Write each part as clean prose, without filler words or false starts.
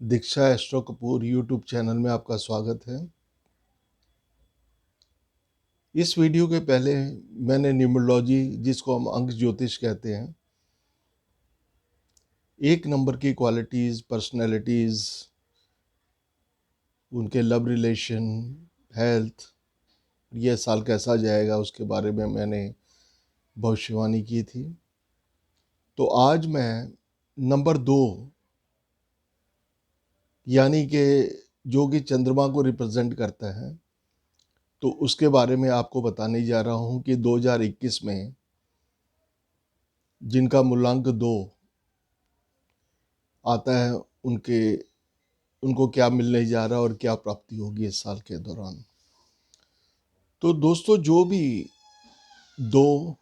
दीक्षा astro Kapoor YouTube channel में आपका स्वागत है। इस वीडियो के पहले मैंने न्यूमरोलॉजी, जिसको हम अंक ज्योतिष कहते हैं, एक नंबर की क्वालिटीज़, पर्सनैलिटीज़, उनके लव रिलेशन, हेल्थ, ये साल कैसा जाएगा उसके बारे में मैंने भविष्यवाणी की थी। तो आज मैं नंबर 2 यानी कि जो कि चंद्रमा को रिप्रेजेंट करता है, तो उसके बारे में आपको बताने जा रहा हूँ कि 2021 में जिनका मूलांक 2 आता है उनको क्या मिलने जा रहा है और क्या प्राप्ति होगी इस साल के दौरान। तो दोस्तों, जो भी 2,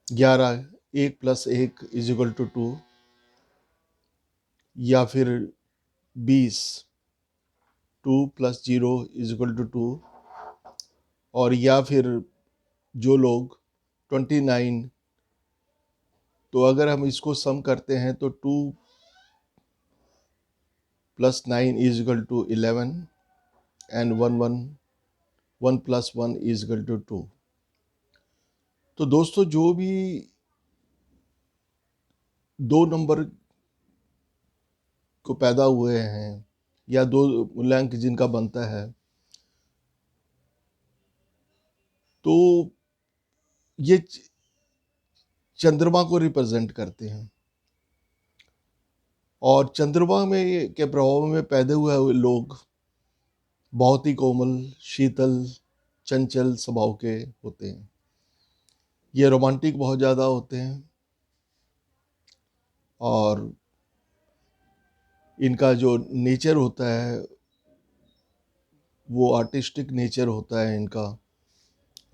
11, 1+1=2 या फिर 20, 2+0=2, और या फिर जो लोग 29, तो अगर हम इसको सम करते हैं तो 2+9=11 एंड 1+1=2। तो दोस्तों, जो भी 2 नंबर को पैदा हुए हैं या 2 मूल्यांक जिनका बनता है, तो ये चंद्रमा को रिप्रेजेंट करते हैं। और चंद्रमा में के प्रभाव में पैदा हुए लोग बहुत ही कोमल, शीतल, चंचल स्वभाव के होते हैं। ये रोमांटिक बहुत ज़्यादा होते हैं और इनका जो नेचर होता है वो आर्टिस्टिक नेचर होता है इनका।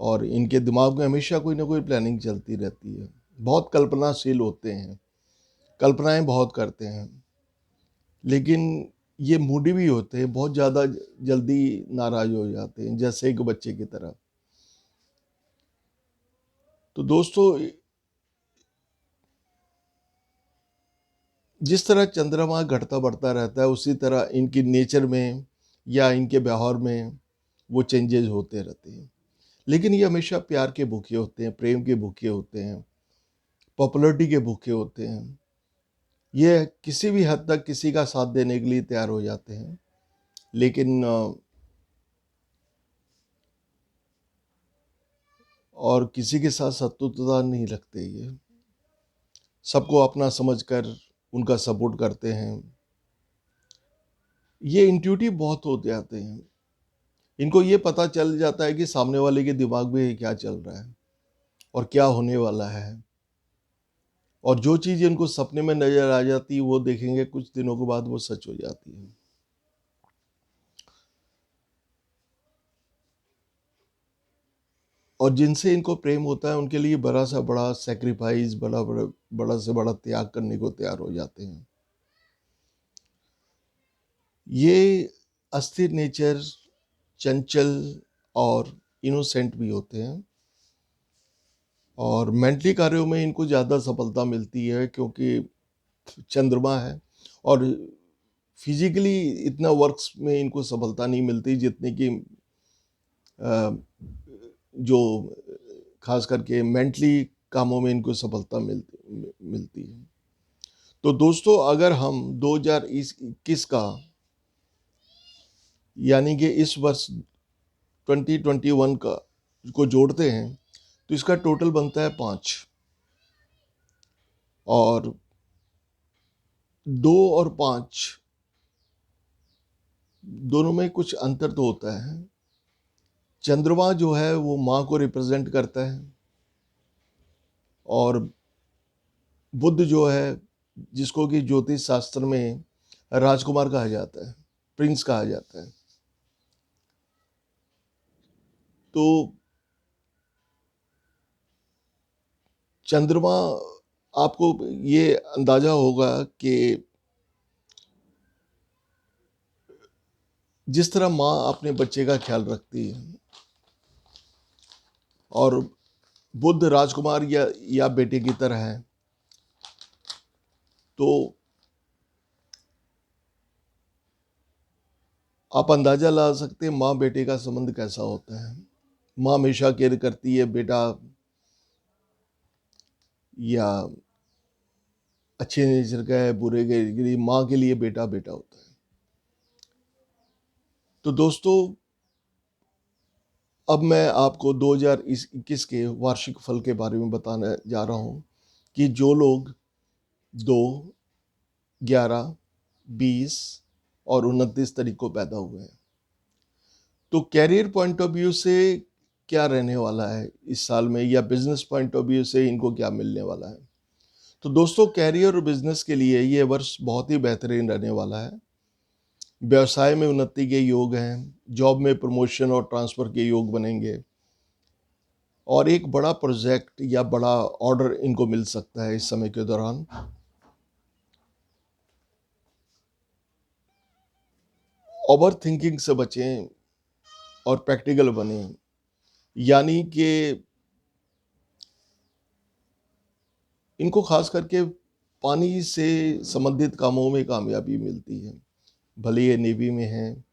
और इनके दिमाग में हमेशा कोई ना कोई प्लानिंग चलती रहती है। बहुत कल्पनाशील होते हैं, कल्पनाएं बहुत करते हैं, लेकिन ये मूडी भी होते हैं, बहुत ज़्यादा जल्दी नाराज हो जाते हैं, जैसे एक बच्चे की तरह। तो दोस्तों, जिस तरह चंद्रमा घटता बढ़ता रहता है, उसी तरह इनकी नेचर में या इनके व्यवहार में वो चेंजेस होते रहते हैं। लेकिन ये हमेशा प्यार के भूखे होते हैं, प्रेम के भूखे होते हैं, पॉपुलैरिटी के भूखे होते हैं। ये किसी भी हद तक किसी का साथ देने के लिए तैयार हो जाते हैं, लेकिन और किसी के साथ शत्रुता नहीं रखते। ये सबको अपना समझकर उनका सपोर्ट करते हैं। ये इंट्यूटिव बहुत हो जाते हैं। इनको ये पता चल जाता है कि सामने वाले के दिमाग में क्या चल रहा है और क्या होने वाला है। और जो चीज़ इनको सपने में नज़र आ जाती है, वो देखेंगे कुछ दिनों के बाद वो सच हो जाती है। और जिनसे इनको प्रेम होता है, उनके लिए बड़ा से बड़ा सैक्रिफाइस, बड़ा से बड़ा त्याग करने को तैयार हो जाते हैं। ये अस्थिर नेचर, चंचल और इनोसेंट भी होते हैं। और मेंटली कार्यों में इनको ज़्यादा सफलता मिलती है, क्योंकि चंद्रमा है। और फिजिकली इतना वर्क्स में इनको सफलता नहीं मिलती जितनी कि जो खास करके मेंटली कामों में इनको सफलता मिलती है। तो दोस्तों, अगर हम 2021 का यानी कि इस वर्ष 2021 का को जोड़ते हैं, तो इसका टोटल बनता है 5। और 2 और 5 दोनों में कुछ अंतर तो होता है। चंद्रमा जो है वो माँ को रिप्रेजेंट करता है, और बुध जो है, जिसको कि ज्योतिष शास्त्र में राजकुमार कहा जाता है, प्रिंस कहा जाता है। तो चंद्रमा, आपको ये अंदाजा होगा कि जिस तरह माँ अपने बच्चे का ख्याल रखती है, और बुध राजकुमार या बेटे की तरह है, तो आप अंदाज़ा ला सकते हैं माँ बेटे का संबंध कैसा होता है। माँ हमेशा केयर करती है, बेटा या अच्छे नेचर का है, बुरे के लिए माँ के लिए बेटा बेटा होता है। तो दोस्तों, अब मैं आपको 2021 के वार्षिक फल के बारे में बताने जा रहा हूँ कि जो लोग 2, 11, 20 और 29 तारीख को पैदा हुए हैं, तो कैरियर पॉइंट ऑफ व्यू से क्या रहने वाला है इस साल में, या बिजनेस पॉइंट ऑफ व्यू से इनको क्या मिलने वाला है। तो दोस्तों, कैरियर और बिजनेस के लिए ये वर्ष बहुत ही बेहतरीन रहने वाला है। व्यवसाय में उन्नति के योग हैं, जॉब में प्रमोशन और ट्रांसफ़र के योग बनेंगे, और एक बड़ा प्रोजेक्ट या बड़ा ऑर्डर इनको मिल सकता है इस समय के दौरान। ओवर थिंकिंग से बचें और प्रैक्टिकल बनें, यानी कि इनको खास करके पानी से संबंधित कामों में कामयाबी मिलती है, भले ये नेवी में हैं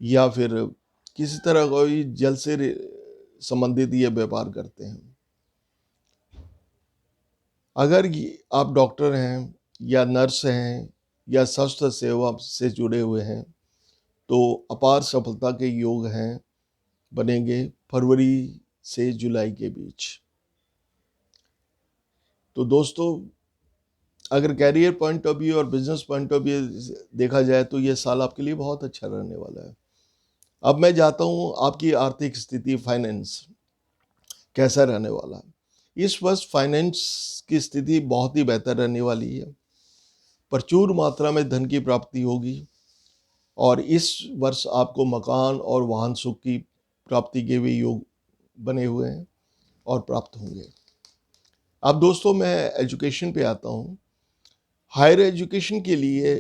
या फिर किसी तरह कोई जल से संबंधित ये व्यापार करते हैं। अगर आप डॉक्टर हैं या नर्स हैं या स्वास्थ्य सेवा से जुड़े हुए हैं, तो अपार सफलता के योग हैं, बनेंगे फरवरी से जुलाई के बीच। तो दोस्तों, अगर कैरियर पॉइंट ऑफ व्यू और बिजनेस पॉइंट ऑफ व्यू देखा जाए तो ये साल आपके लिए बहुत अच्छा रहने वाला है। अब मैं जाता हूँ आपकी आर्थिक स्थिति, फाइनेंस कैसा रहने वाला है। इस वर्ष फाइनेंस की स्थिति बहुत ही बेहतर रहने वाली है। प्रचुर मात्रा में धन की प्राप्ति होगी, और इस वर्ष आपको मकान और वाहन सुख की प्राप्ति के भी योग बने हुए हैं और प्राप्त होंगे। अब दोस्तों, मैं एजुकेशन पे आता हूँ। हायर एजुकेशन के लिए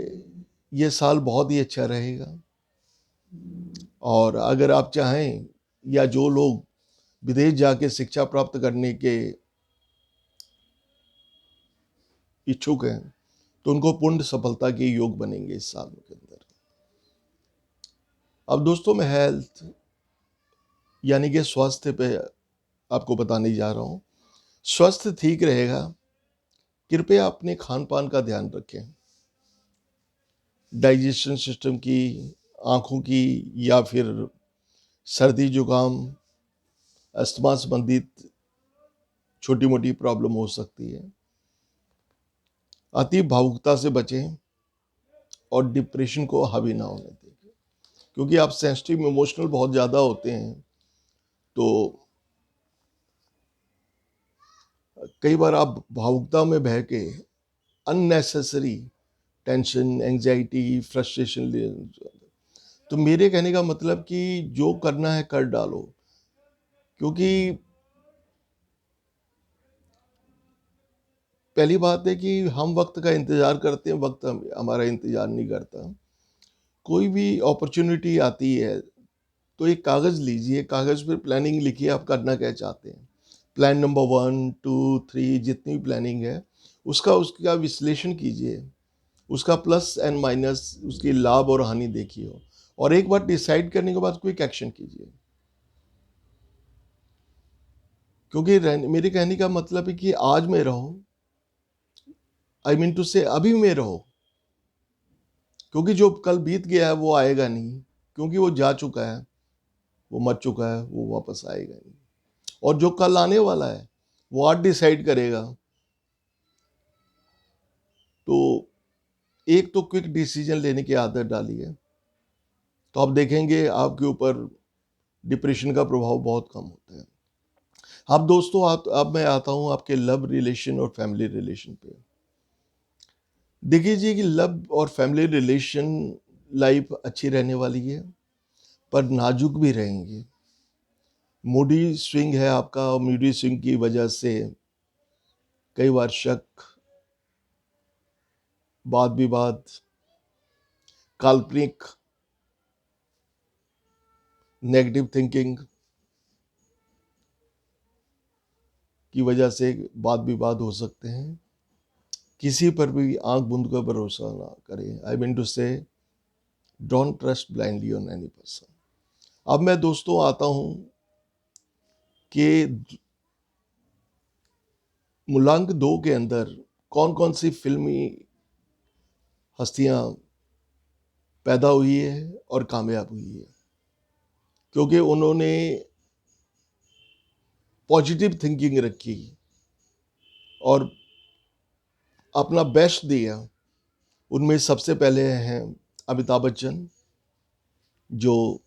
ये साल बहुत ही अच्छा रहेगा, और अगर आप चाहें या जो लोग विदेश जाके शिक्षा प्राप्त करने के इच्छुक हैं, तो उनको पूर्ण सफलता के योग बनेंगे इस साल के अंदर। अब दोस्तों, मैं हेल्थ यानी कि स्वास्थ्य पे आपको बताने जा रहा हूँ। स्वास्थ्य ठीक रहेगा, कृपया अपने खान पान का ध्यान रखें। डाइजेशन सिस्टम की, आँखों की, या फिर सर्दी जुकाम, अस्थमा संबंधित छोटी मोटी प्रॉब्लम हो सकती है। अति भावुकता से बचें और डिप्रेशन को हावी ना होने दें, क्योंकि आप सेंसिटिव इमोशनल बहुत ज़्यादा होते हैं, तो कई बार आप भावुकता में बह के अननेसेसरी टेंशन, एंजाइटी, फ्रस्ट्रेशन ले। तो मेरे कहने का मतलब कि जो करना है कर डालो, क्योंकि पहली बात है कि हम वक्त का इंतज़ार करते हैं, वक्त हमारा इंतज़ार नहीं करता। कोई भी अपॉर्चुनिटी आती है तो एक कागज़ लीजिए, कागज़ पे प्लानिंग लिखिए, आप करना क्या चाहते हैं। प्लान नंबर 1, 2, 3 जितनी प्लानिंग है, उसका विश्लेषण कीजिए, उसका प्लस एंड माइनस, उसकी लाभ और हानि देखिए, और एक बार डिसाइड करने के बाद क्विक एक्शन कीजिए। क्योंकि मेरे कहने का मतलब है कि आज में रहो, आई मीन टू से अभी में रहो, क्योंकि जो कल बीत गया है वो आएगा नहीं, क्योंकि वो जा चुका है, वो मर चुका है, वो वापस आएगा नहीं। और जो कल आने वाला है वो आज डिसाइड करेगा। तो एक तो क्विक डिसीजन लेने की आदत डालिए, तो आप देखेंगे आपके ऊपर डिप्रेशन का प्रभाव बहुत कम होता है। अब दोस्तों, अब मैं आता हूँ आपके लव रिलेशन और फैमिली रिलेशन पे। देखिए जी कि लव और फैमिली रिलेशन लाइफ अच्छी रहने वाली है, पर नाजुक भी रहेंगे। मूडी स्विंग है आपका, और मूडी स्विंग की वजह से कई बार शक, वाद विवाद, काल्पनिक, नेगेटिव थिंकिंग की वजह से वाद विवाद हो सकते हैं। किसी पर भी आंख बूंद कर भरोसा ना करें, आई मीन टू से don't trust blindly on any person. अब मैं दोस्तों आता हूं कि मुलांक 2 के अंदर कौन कौन सी फिल्मी हस्तियां पैदा हुई है और कामयाब हुई है, क्योंकि उन्होंने पॉजिटिव थिंकिंग रखी और अपना बेस्ट दिया। उनमें सबसे पहले हैं अमिताभ बच्चन, जो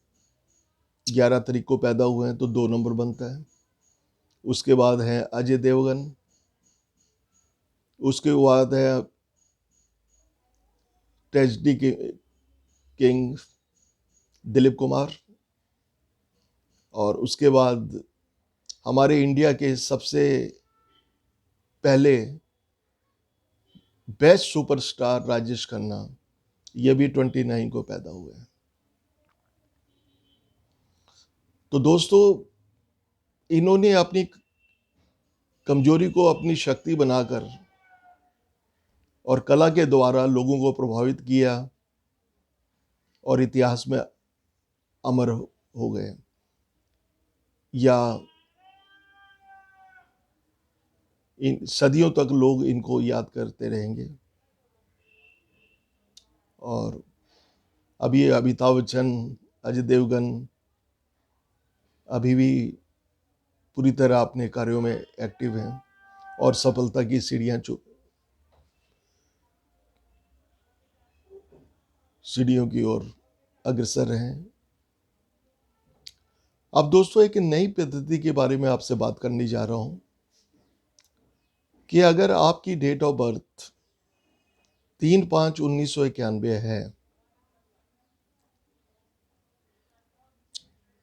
11 तारीख को पैदा हुए हैं तो 2 नंबर बनता है। उसके बाद है अजय देवगन, उसके बाद है ट्रेजेडी के किंग दिलीप कुमार, और उसके बाद हमारे इंडिया के सबसे पहले बेस्ट सुपरस्टार राजेश खन्ना, ये भी 29 को पैदा हुए हैं। तो दोस्तों, इन्होंने अपनी कमजोरी को अपनी शक्ति बनाकर और कला के द्वारा लोगों को प्रभावित किया और इतिहास में अमर हो गए, या इन सदियों तक लोग इनको याद करते रहेंगे। और अभी अमिताभ बच्चन, अजय देवगन अभी भी पूरी तरह अपने कार्यों में एक्टिव हैं और सफलता की सीढ़ियों की ओर अग्रसर हैं। अब दोस्तों, एक नई पद्धति के बारे में आपसे बात करने जा रहा हूं कि अगर आपकी डेट ऑफ बर्थ 3/5/1991 है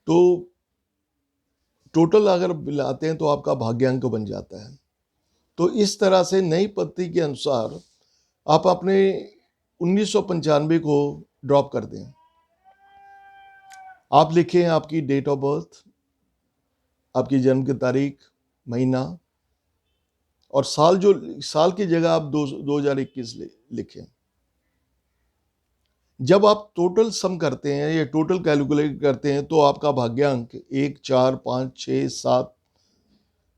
तो टोटल अगर मिलाते हैं तो आपका भाग्यांक बन जाता है। तो इस तरह से नई पद्धति के अनुसार आप अपने 1995 को ड्रॉप कर दें। आप लिखें आपकी डेट ऑफ बर्थ, आपकी जन्म की तारीख, महीना और साल, जो साल की जगह आप 2021 लिखें। जब आप टोटल सम करते हैं या टोटल कैलकुलेट करते हैं तो आपका भाग्यांक 1, 4, 5, 6, 7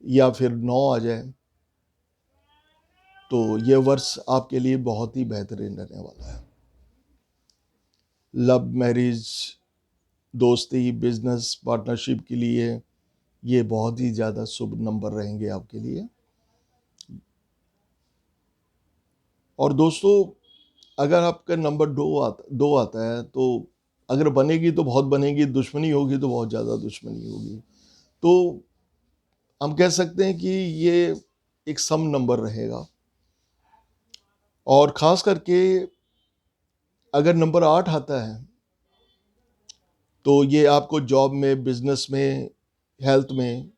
या फिर 9 आ जाए तो ये वर्ष आपके लिए बहुत ही बेहतरीन रहने वाला है। लव, मैरिज, दोस्ती, बिजनेस, पार्टनरशिप के लिए ये बहुत ही ज़्यादा शुभ नंबर रहेंगे आपके लिए। और दोस्तों, अगर आपका नंबर 2 आता है तो अगर बनेगी तो बहुत बनेगी, दुश्मनी होगी तो बहुत ज़्यादा दुश्मनी होगी। तो हम कह सकते हैं कि ये एक सम नंबर रहेगा। और ख़ास करके अगर नंबर 8 आता है तो ये आपको जॉब में, बिजनेस में, हेल्थ में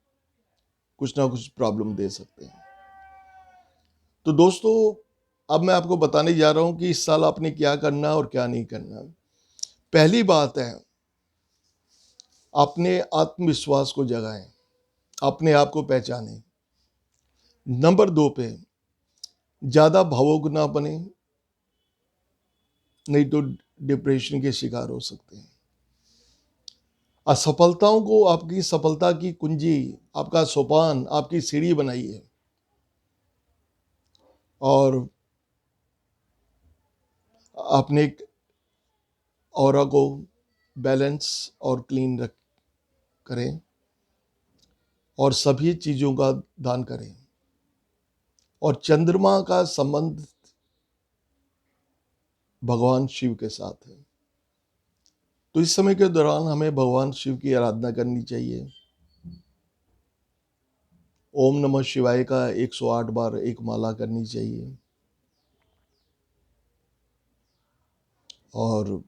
कुछ ना कुछ प्रॉब्लम दे सकते हैं। तो दोस्तों, अब मैं आपको बताने जा रहा हूं कि इस साल आपने क्या करना और क्या नहीं करना। पहली बात है, अपने आत्मविश्वास को जगाएं, अपने आप को पहचानें। नंबर 2 पे, ज़्यादा भावुक ना बने, नहीं तो डिप्रेशन के शिकार हो सकते हैं। असफलताओं को आपकी सफलता की कुंजी, आपका सोपान, आपकी सीढ़ी बनाइए और अपने ऑरा को बैलेंस और क्लीन करें और सभी चीज़ों का दान करें। और चंद्रमा का संबंध भगवान शिव के साथ है, तो इस समय के दौरान हमें भगवान शिव की आराधना करनी चाहिए। ओम नमः शिवाय का 108 बार एक माला करनी चाहिए और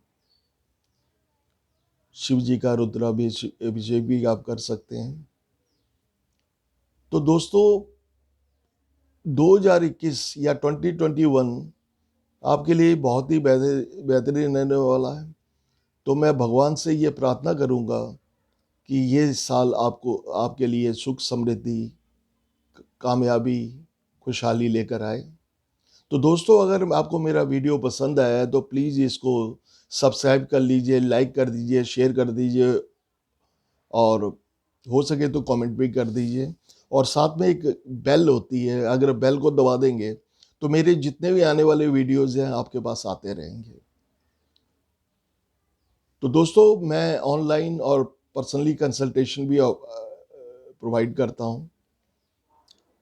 शिव जी का रुद्राभिषेक भी आप कर सकते हैं। तो दोस्तों, 2021 या 2021 आपके लिए बहुत ही बेहतरीन रहने वाला है। तो मैं भगवान से ये प्रार्थना करूंगा कि ये साल आपको, आपके लिए सुख, समृद्धि, कामयाबी, खुशहाली लेकर आए। तो दोस्तों, अगर आपको मेरा वीडियो पसंद आया है तो प्लीज़ इसको सब्सक्राइब कर लीजिए, लाइक कर दीजिए, शेयर कर दीजिए और हो सके तो कमेंट भी कर दीजिए। और साथ में एक बेल होती है, अगर बेल को दबा देंगे तो मेरे जितने भी आने वाले वीडियोज़ हैं आपके पास आते रहेंगे। तो दोस्तों, मैं ऑनलाइन और पर्सनली कंसल्टेशन भी प्रोवाइड करता हूँ।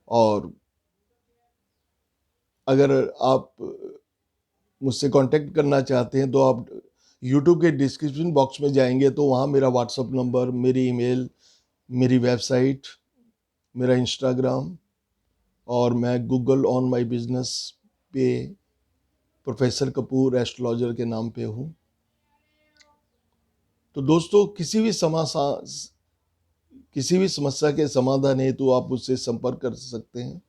और अगर आप मुझसे कांटेक्ट करना चाहते हैं तो आप यूट्यूब के डिस्क्रिप्शन बॉक्स में जाएंगे तो वहाँ मेरा व्हाट्सअप नंबर, मेरी ईमेल, मेरी वेबसाइट, मेरा इंस्टाग्राम, और मैं गूगल ऑन माय बिजनेस पे प्रोफेसर कपूर एस्ट्रोलॉजर के नाम पे हूँ। तो दोस्तों, किसी भी समस्या के समाधान हेतु तो आप मुझसे संपर्क कर सकते हैं,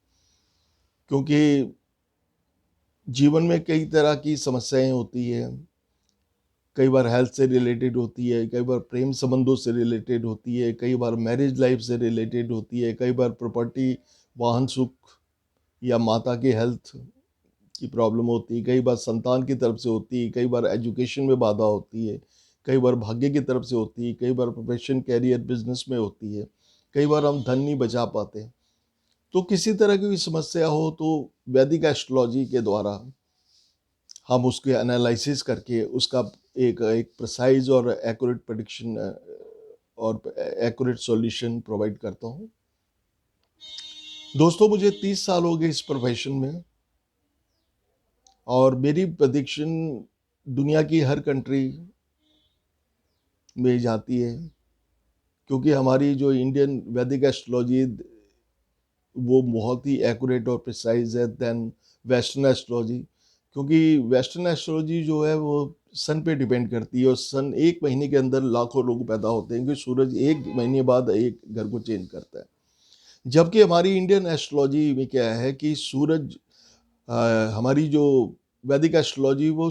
क्योंकि जीवन में कई तरह की समस्याएं होती हैं। कई बार हेल्थ से रिलेटेड होती है, कई बार प्रेम संबंधों से रिलेटेड होती है, कई बार मैरिज लाइफ से रिलेटेड होती है, कई बार प्रॉपर्टी, वाहन सुख या माता की हेल्थ की प्रॉब्लम होती है, कई बार संतान की तरफ से होती है, कई बार एजुकेशन में बाधा होती है, कई बार भाग्य की तरफ से होती है, कई बार प्रोफेशन, कैरियर, बिजनेस में होती है, कई बार हम धन नहीं बचा पाते। तो किसी तरह की भी समस्या हो तो वैदिक एस्ट्रोलॉजी के द्वारा हम उसके एनालिसिस करके उसका एक एक प्रिसाइज और एक्यूरेट प्रेडिक्शन और एक्यूरेट सॉल्यूशन प्रोवाइड करता हूँ। दोस्तों, मुझे 30 साल हो गए इस प्रोफेशन में, और मेरी प्रेडिक्शन दुनिया की हर कंट्री में जाती है, क्योंकि हमारी जो इंडियन वैदिक एस्ट्रोलॉजी वो बहुत ही एक्यूरेट और प्रिसाइज है देन वेस्टर्न एस्ट्रोलॉजी। क्योंकि वेस्टर्न एस्ट्रोलॉजी जो है वो सन पे डिपेंड करती है, और सन एक महीने के अंदर लाखों लोग पैदा होते हैं, क्योंकि सूरज एक महीने बाद एक घर को चेंज करता है। जबकि हमारी इंडियन एस्ट्रोलॉजी में क्या है कि सूरज हमारी जो वैदिक एस्ट्रोलॉजी वो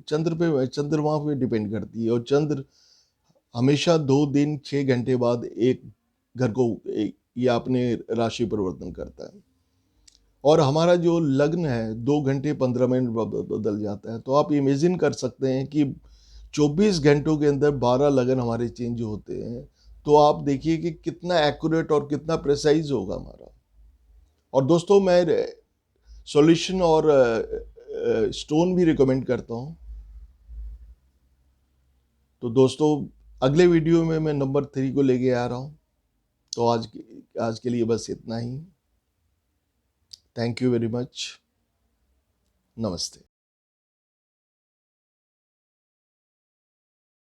चंद्रमा पे डिपेंड करती है, और चंद्र हमेशा 2 दिन 6 घंटे बाद एक घर को या अपने राशि परिवर्तन करता है। और हमारा जो लग्न है 2 घंटे 15 मिनट बदल जाता है। तो आप इमेजिन कर सकते हैं कि 24 घंटों के अंदर 12 लगन हमारे चेंज होते हैं। तो आप देखिए कि कितना एक्यूरेट और कितना प्रिसाइज होगा हमारा। और दोस्तों, मैं सॉल्यूशन और स्टोन भी रिकमेंड करता हूँ। तो दोस्तों, अगले वीडियो में मैं नंबर 3 को लेके आ रहा हूँ। तो आज के लिए बस इतना ही। Thank you very much. नमस्ते।